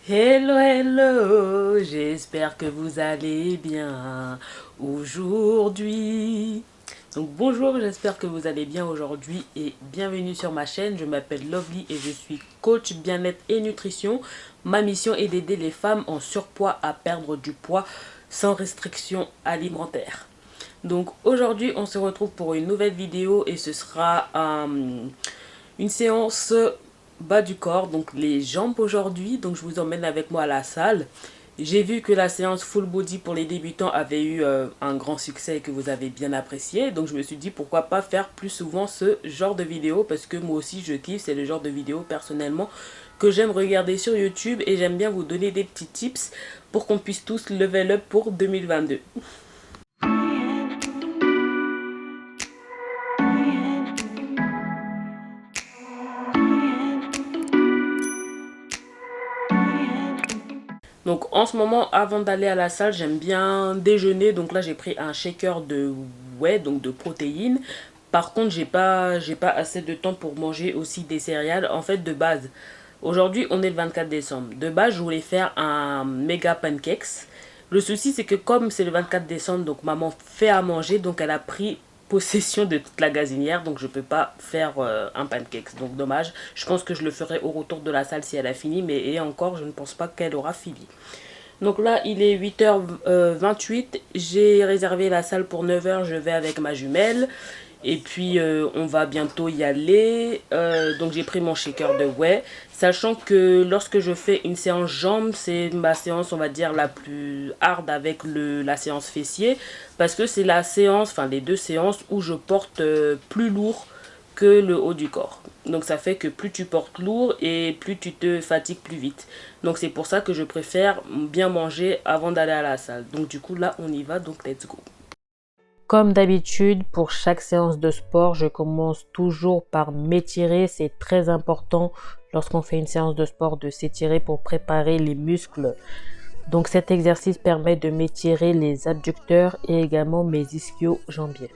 Hello, hello, j'espère que vous allez bien aujourd'hui. Donc bonjour, j'espère que vous allez bien aujourd'hui et bienvenue sur ma chaîne. Je m'appelle Lovely et je suis coach bien-être et nutrition. Ma mission est d'aider les femmes en surpoids à perdre du poids sans restriction alimentaire. Donc aujourd'hui, on se retrouve pour une nouvelle vidéo et ce sera une séance bas du corps, donc les jambes aujourd'hui. Donc je vous emmène avec moi à la salle. J'ai vu que la séance full body pour les débutants avait eu un grand succès et que vous avez bien apprécié. Donc je me suis dit pourquoi pas faire plus souvent ce genre de vidéo parce que moi aussi je kiffe. C'est le genre de vidéo personnellement que j'aime regarder sur YouTube et j'aime bien vous donner des petits tips pour qu'on puisse tous level up pour 2022. Donc en ce moment, avant d'aller à la salle, j'aime bien déjeuner. Donc là, j'ai pris un shaker de whey, donc de protéines. Par contre, j'ai pas assez de temps pour manger aussi des céréales. En fait, de base, aujourd'hui, on est le 24 décembre. De base, je voulais faire un méga pancakes. Le souci, c'est que comme c'est le 24 décembre, donc maman fait à manger, donc elle a pris possession de toute la gazinière, donc je peux pas faire un pancakes. Donc dommage. Je pense que je le ferai au retour de la salle si elle a fini, mais et encore, je ne pense pas qu'elle aura fini. Donc là, il est 8h28. J'ai réservé la salle pour 9h. Je vais avec ma jumelle. Et puis, on va bientôt y aller. Donc, j'ai pris mon shaker de whey. Sachant que lorsque je fais une séance jambes, c'est ma séance, on va dire, la plus hard avec la séance fessier. Parce que c'est la séance, enfin, les deux séances où je porte plus lourd que le haut du corps. Donc ça fait que plus tu portes lourd et plus tu te fatigues plus vite. Donc c'est pour ça que je préfère bien manger avant d'aller à la salle. Donc du coup là on y va, donc let's go. Comme d'habitude, pour chaque séance de sport, je commence toujours par m'étirer. C'est très important lorsqu'on fait une séance de sport de s'étirer pour préparer les muscles. Donc cet exercice permet de m'étirer les abducteurs et également mes ischio-jambiers.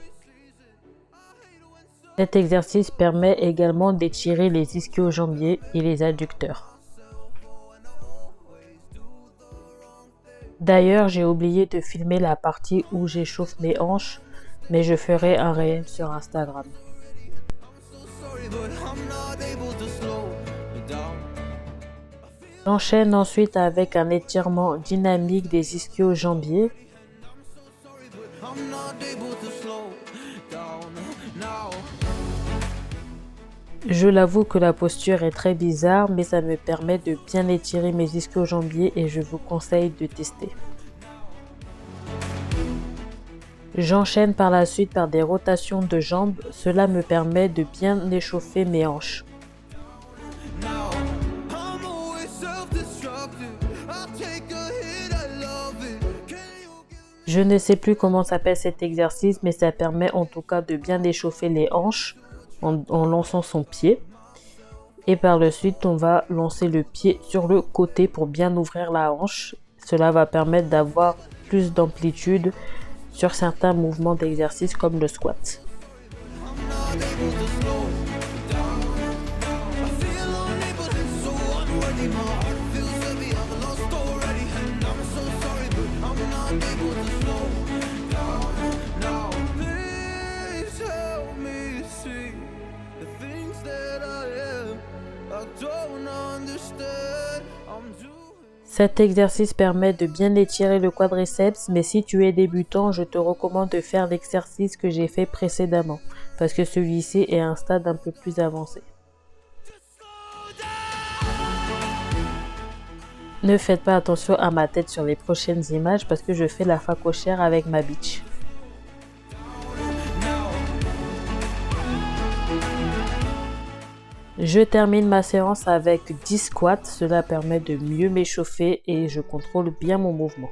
Cet exercice permet également d'étirer les ischio-jambiers et les adducteurs. D'ailleurs, j'ai oublié de filmer la partie où j'échauffe mes hanches, mais je ferai un réel sur Instagram. J'enchaîne ensuite avec un étirement dynamique des ischio-jambiers. Je l'avoue que la posture est très bizarre, mais ça me permet de bien étirer mes ischio-jambiers et je vous conseille de tester. J'enchaîne par la suite par des rotations de jambes, cela me permet de bien échauffer mes hanches. Je ne sais plus comment s'appelle cet exercice, mais ça permet en tout cas de bien échauffer les hanches en lançant son pied. Et par la suite, on va lancer le pied sur le côté pour bien ouvrir la hanche. Cela va permettre d'avoir plus d'amplitude sur certains mouvements d'exercice comme le squat. Cet exercice permet de bien étirer le quadriceps, mais si tu es débutant, je te recommande de faire l'exercice que j'ai fait précédemment, parce que celui-ci est à un stade un peu plus avancé. Ne faites pas attention à ma tête sur les prochaines images parce que je fais la facochère avec ma bitch. Je termine ma séance avec 10 squats, cela permet de mieux m'échauffer et je contrôle bien mon mouvement.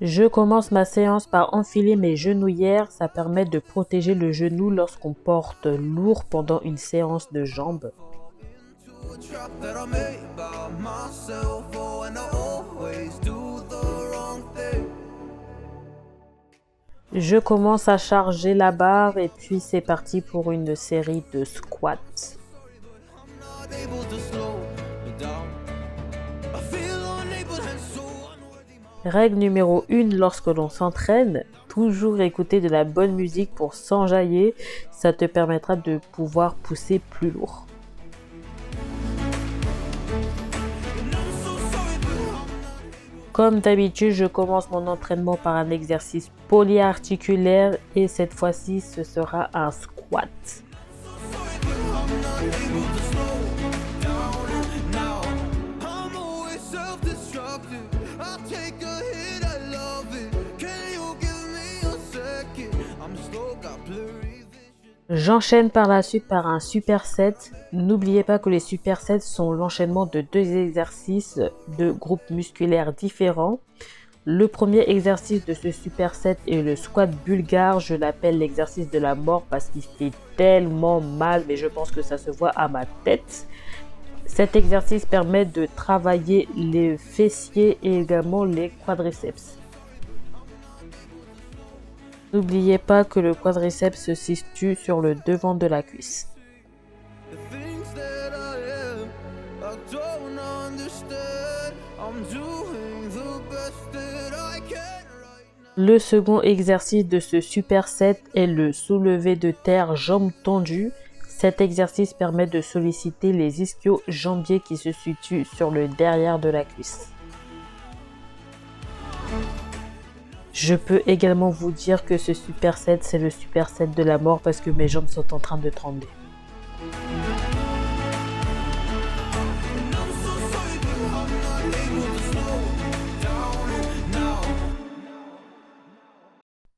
Je commence ma séance par enfiler mes genouillères, ça permet de protéger le genou lorsqu'on porte lourd pendant une séance de jambes. Je commence à charger la barre et puis c'est parti pour une série de squats. Règle numéro 1 lorsque l'on s'entraîne, toujours écouter de la bonne musique pour s'enjailler, ça te permettra de pouvoir pousser plus lourd. Comme d'habitude, je commence mon entraînement par un exercice polyarticulaire et cette fois-ci, ce sera un squat. J'enchaîne par la suite par un superset. N'oubliez pas que les supersets sont l'enchaînement de 2 exercices de groupes musculaires différents. Le premier exercice de ce superset est le squat bulgare. Je l'appelle l'exercice de la mort parce qu'il fait tellement mal, mais je pense que ça se voit à ma tête. Cet exercice permet de travailler les fessiers et également les quadriceps. N'oubliez pas que le quadriceps se situe sur le devant de la cuisse. Le second exercice de ce superset est le soulevé de terre jambes tendues. Cet exercice permet de solliciter les ischio-jambiers qui se situent sur le derrière de la cuisse. Je peux également vous dire que ce superset, c'est le superset de la mort parce que mes jambes sont en train de trembler.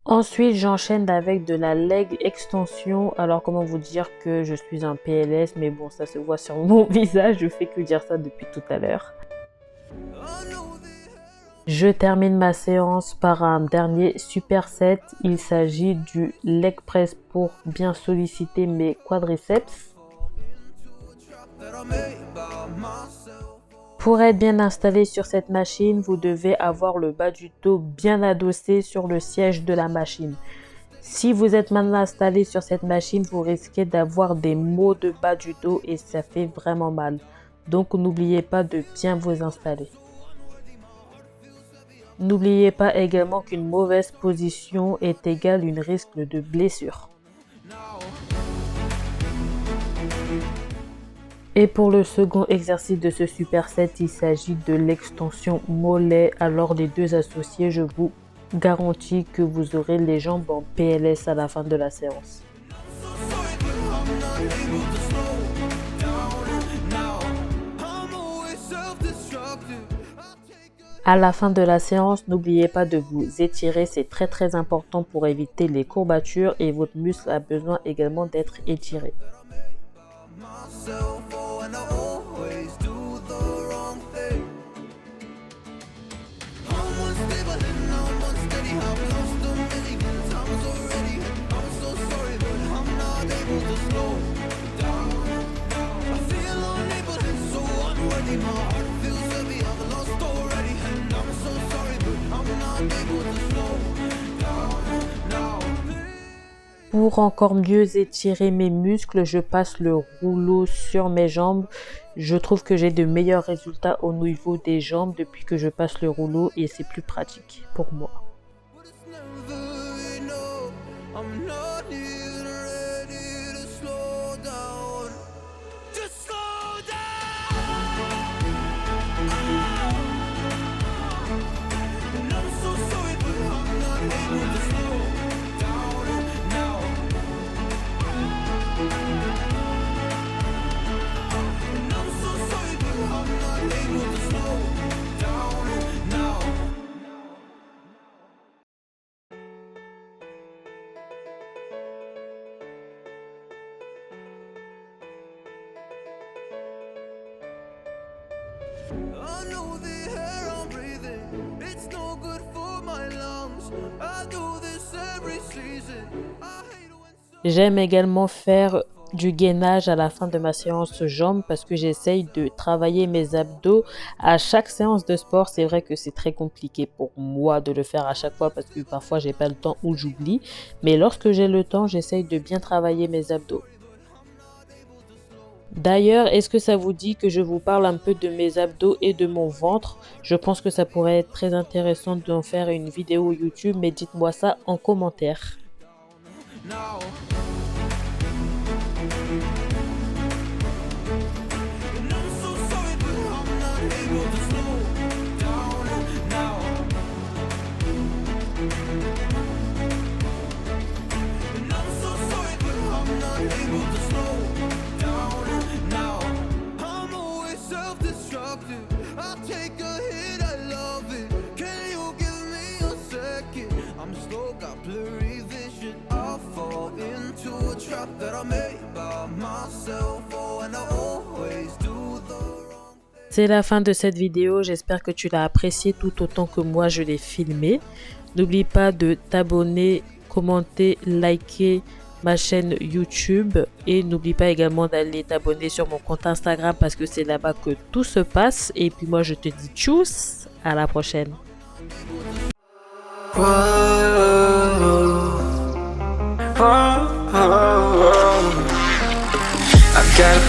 Ensuite, j'enchaîne avec de la leg extension. Alors, comment vous dire que je suis un PLS, mais bon, ça se voit sur mon visage, je fais que dire ça depuis tout à l'heure. Je termine ma séance par un dernier superset. Il s'agit du leg press pour bien solliciter mes quadriceps. Pour être bien installé sur cette machine, vous devez avoir le bas du dos bien adossé sur le siège de la machine. Si vous êtes mal installé sur cette machine, vous risquez d'avoir des maux de bas du dos et ça fait vraiment mal. Donc n'oubliez pas de bien vous installer. N'oubliez pas également qu'une mauvaise position est égale à un risque de blessure. Et pour le second exercice de ce superset, il s'agit de l'extension mollet. Alors les deux associés, je vous garantis que vous aurez les jambes en PLS à la fin de la séance. À la fin de la séance, n'oubliez pas de vous étirer, c'est très important pour éviter les courbatures et votre muscle a besoin également d'être étiré. Pour encore mieux étirer mes muscles, je passe le rouleau sur mes jambes. Je trouve que j'ai de meilleurs résultats au niveau des jambes depuis que je passe le rouleau et c'est plus pratique pour moi. J'aime également faire du gainage à la fin de ma séance jambes parce que j'essaye de travailler mes abdos à chaque séance de sport. C'est vrai que c'est très compliqué pour moi de le faire à chaque fois parce que parfois j'ai pas le temps ou j'oublie. Mais lorsque j'ai le temps, j'essaye de bien travailler mes abdos. D'ailleurs, est-ce que ça vous dit que je vous parle un peu de mes abdos et de mon ventre? Je pense que ça pourrait être très intéressant d'en faire une vidéo YouTube, mais dites-moi ça en commentaire. Now, and I'm so sorry, but I'm not able to slow down now. And I'm so sorry, but I'm not able to slow down now. I'm always self-destructive. I take a hit, I love it. Can you give me a second? I'm slow, got blurry vision. I fall into a trap that I made by myself. Oh, and I always do the wrong. C'est la fin de cette vidéo, j'espère que tu l'as appréciée tout autant que moi je l'ai filmée. N'oublie pas de t'abonner, commenter, liker ma chaîne YouTube et n'oublie pas également d'aller t'abonner sur mon compte Instagram parce que c'est là-bas que tout se passe. Et puis moi je te dis tchuss, à la prochaine. I got